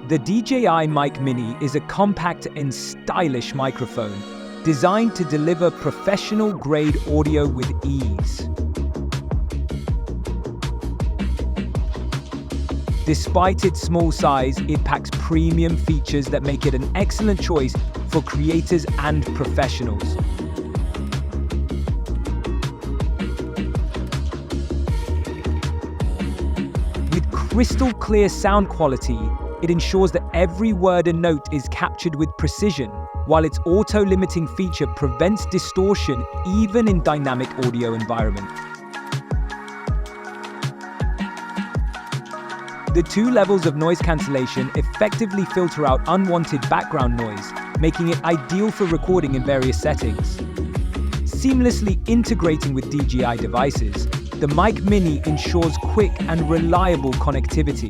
The DJI Mic Mini is a compact and stylish microphone designed to deliver professional-grade audio with ease. Despite its small size, it packs premium features that make it an excellent choice for creators and professionals. With crystal clear sound quality, it ensures that every word and note is captured with precision, while its auto-limiting feature prevents distortion even in dynamic audio environments. The two levels of noise cancellation effectively filter out unwanted background noise, making it ideal for recording in various settings. Seamlessly integrating with DJI devices, the Mic Mini ensures quick and reliable connectivity.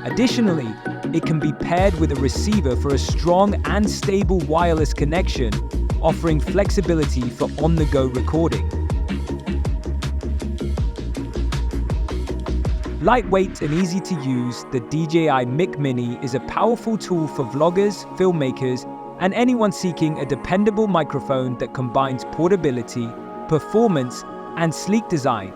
Additionally, it can be paired with a receiver for a strong and stable wireless connection, offering flexibility for on-the-go recording. Lightweight and easy to use, the DJI Mic Mini is a powerful tool for vloggers, filmmakers, and anyone seeking a dependable microphone that combines portability, performance, and sleek design.